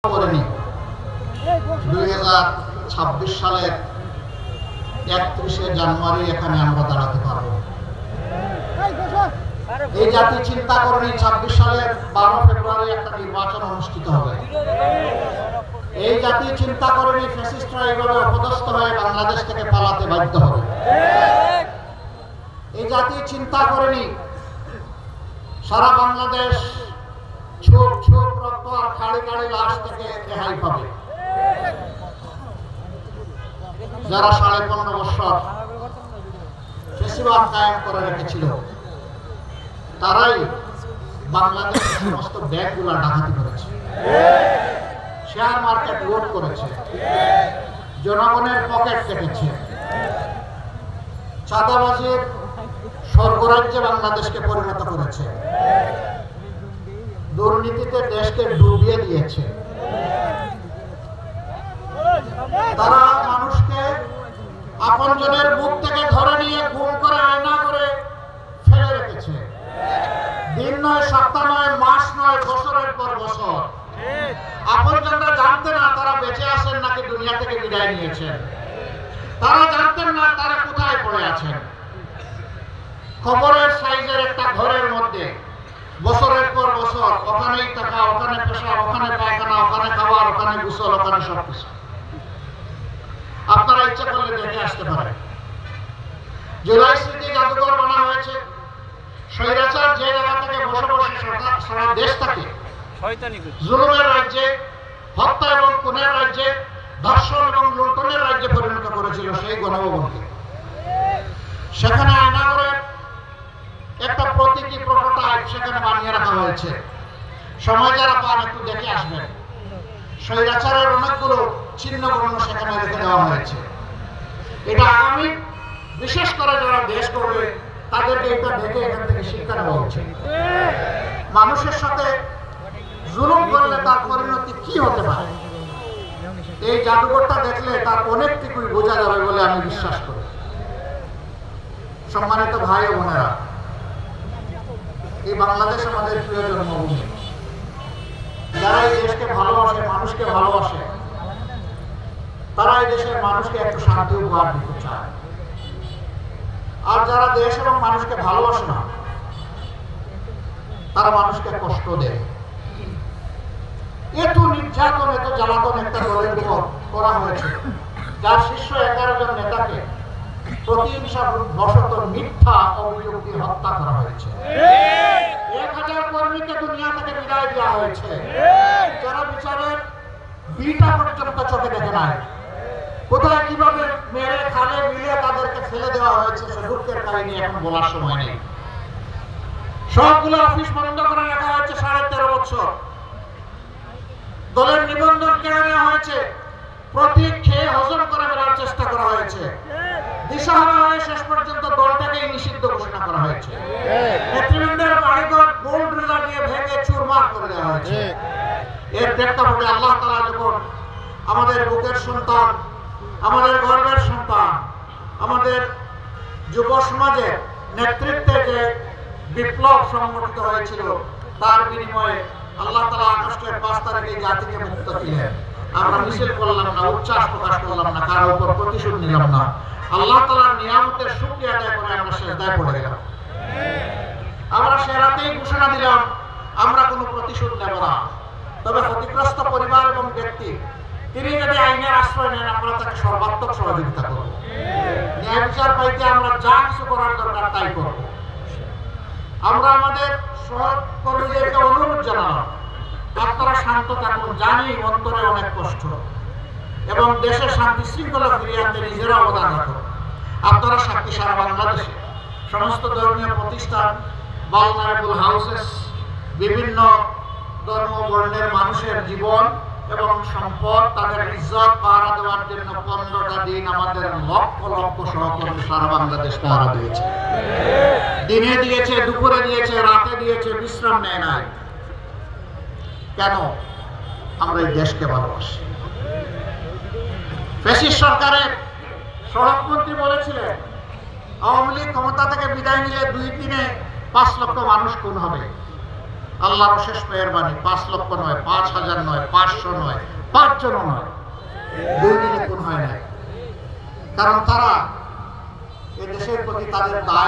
করেনি 2026 সালের 31শে জানুয়ারি এখানে আমরা দাঁড়াতে পারবো। এই জাতি চিন্তা করেনি 26 সালের 12 ফেব্রুয়ারি একটা নির্বাচন অনুষ্ঠিত হবে। এই জাতি চিন্তা করেনি ফ্যাসিস্টরা এইভাবে অপদস্থ হয়ে বাংলাদেশ থেকে পালাতে বাধ্য হবে। এই জাতি চিন্তা করেনি সারা বাংলাদেশ ছোপ ছোপ রক্ত আর খাড়ি খাড়ি লাশ থেকে রেহাই পাবে। যারা 15.5 বছর ফ্যাসিবাদ কায়েম করে রেখেছিল তারাই বাংলাদেশের সমস্ত ব্যাংকগুলো ডাকাতি করেছে, শেয়ার মার্কেট লুট করেছে, জনগণের পকেট কেটেছে, চাঁদাবাজির স্বর্গরাজ্যে বাংলাদেশকে পরিণত করেছে, দুর্নীতিতে দেশকে ডুবিয়ে দিয়েছে। তারা মানুষকে আপনজনের বুক থেকে ধরে নিয়ে গুম করে আয়না করে ফেলে রেখেছে। দিন নয়, সপ্তাহ নয়, মাস নয়, বছরের পর বছর। আপনজনরা জানতেন না তারা বেঁচে আছেন নাকি দুনিয়া থেকে বিদায় নিয়েছেন। তারা জানতেন না তারা কোথায় পড়ে আছেন। খবরের সাইজের একটা ঘরের মধ্যে বছরের পর বছর ওখানেই টাকা, ওখানে পেশা, ওখানে পায়খানা, ওখানে খাবার, ওখানে গোসল, ওখানে সবকিছু। আপনারা ইচ্ছা করলে দেখে আসতে পারেন। জুলাই স্মৃতি জাদুঘর বানা হয়েছে। স্বৈরাচার যে জায়গা থেকে বসে বসে সারা দেশটাকে জুলুমের রাজ্যে, হত্যা এবং খুনের রাজ্যে, ধর্ষণ এবং লুণ্ঠনের রাজ্যে পরিণত করেছিল সেই গণভবনকে। সেখানে আয়নাগরের একটা প্রতীকী প্রোটোটাইপ সেখানে বানিয়ে রাখা হয়েছে। সময় যারা পান একটু দেখে আসবেন। স্বৈরাচারের অনেকগুলো চিহ্ন বর্ণ সেখানে রেখে দেওয়া হয়েছে। এটা আগামী বিশেষ করে যারা দেশ করবে তাদেরকে এটা দেখে এখান থেকে শিক্ষা নেওয়া উচিত। মানুষের সাথে জুলুম করলে তার পরিণতি কি হতে পারে এই জাদুঘরটা দেখলে তার অনেকটুকুই বোঝা যাবে বলে আমি বিশ্বাস করি। সম্মানিত ভাই ও বোনেরা, এই বাংলাদেশ আমাদের প্রিয় জন্মভূমি। যারা এই দেশকে ভালোবাসে, মানুষকে ভালোবাসে, তারা এই দেশের মানুষকে একটু শান্তি উপহার দিতে চায়। আর যারা দেশ এবং মানুষকে ভালোবাসে না তারা মানুষকে কষ্ট দেয়। এত নির্যাতন, এত জ্বালাতন একটা দলের উপর করা হয়েছে যার শীর্ষ 11 জন নেতাকে প্রতিহিংসা বশত মিথ্যা অভিযোগ দিয়ে হত্যা করা হয়েছে। 1000 কর্মীকে দুনিয়া থেকে বিদায় দেওয়া হয়েছে যারা বিচারের বিটা পর্যন্ত চোখে দেখে নাই। কোথায় কিভাবে মেরে খালে মিলে তাদেরকে ফেলে দেওয়া হয়েছে সে দুঃখের কাহিনী এখন বলার সময় নেই। সবগুলো অফিস বন্ধ করে রাখা হয়েছে 13.5 বছর। দলের নিবন্ধন কেড়ে নেওয়া হয়েছে, প্রতীক খেয়ে হজম করে ফেলার চেষ্টা করা হয়েছে। দিশাহারা হয়ে শেষ পর্যন্ত দলটাকেই নিষিদ্ধ ঘোষণা করা হয়েছে। নেতৃবৃন্দের বাড়িঘর গোল্ড ড্রিলার দিয়ে ভেঙে চুরমার করে দেওয়া হয়েছে। এর প্রেক্ষাপটে আল্লাহ তাআলা যখন আমাদের বুকের সন্তান, আমাদের গর্বের সন্তান, আমাদের যুব সমাজের নেতৃত্বে যে বিপ্লব সংগঠিত হয়েছিল তার বিনিময়ে আল্লাহ তাআলা আগস্টের 5 তারিখে জাতিকে মুক্ত দিলেন। আমরা মিছিল করলাম না, উচ্ছ্বাস প্রকাশ করলাম না, কারো উপর প্রতিশোধ নিলাম না। আল্লাহ তাআলার নিয়ামতের শুকরিয়া আদায় করে আমরা সেজদায় পড়ে গেলাম। আমরা সে রাতেই ঘোষণা দিলাম আমরা কোনো প্রতিশোধ নেব না। তবে ক্ষতিগ্রস্ত পরিবার এবং ব্যক্তি তিনি যদি আইনের আশ্রয় নেন আমরা তাকে সর্বাত্মক সহযোগিতা করব। ন্যায় বিচার পাইতে আমরা যা কিছু করার দরকার তাই করব। আমরা আমাদের সহকর্মীদেরকে অনুরোধ জানালাম আপনারা শান্ত থাকুন। জানি অন্তরে অনেক কষ্ট এবং দেশের শান্তি শৃঙ্খলা ফিরিয়ে আনতে নিজেরা অবদান রাখুন। আপনারা সাক্ষী সারা বাংলাদেশে সমস্ত ধর্মীয় প্রতিষ্ঠান, ভালনারেবল হাউসেস, বিভিন্ন ধর্ম বর্ণের মানুষের জীবন এবং সম্পদ, তাদের ইজ্জত পাহারা দেওয়ার জন্য 15টা দিন আমাদের লক্ষ লক্ষ সহকর্মী সারা বাংলাদেশ পাহারা দিয়েছে। দিনে দিয়েছে, দুপুরে দিয়েছে, রাতে দিয়েছে, বিশ্রাম নেয় নাই। কেন? আমরা এই দেশকে ভালোবাসি। ফ্যাসিস্ট সরকারের সড়কমন্ত্রী বলেছিলেন আওয়ামী লীগ ক্ষমতা থেকে বিদায় নিলে 2 দিনে 5 লক্ষ মানুষ খুন হবে। আল্লাহর শেষ মেহেরবানি 5 লক্ষ নয়, 5,000 নয়, 500 নয়, 5 জনও নয়, 2 দিনে খুন হয় না। কারণ তারা এই দেশের প্রতি তাদের দায়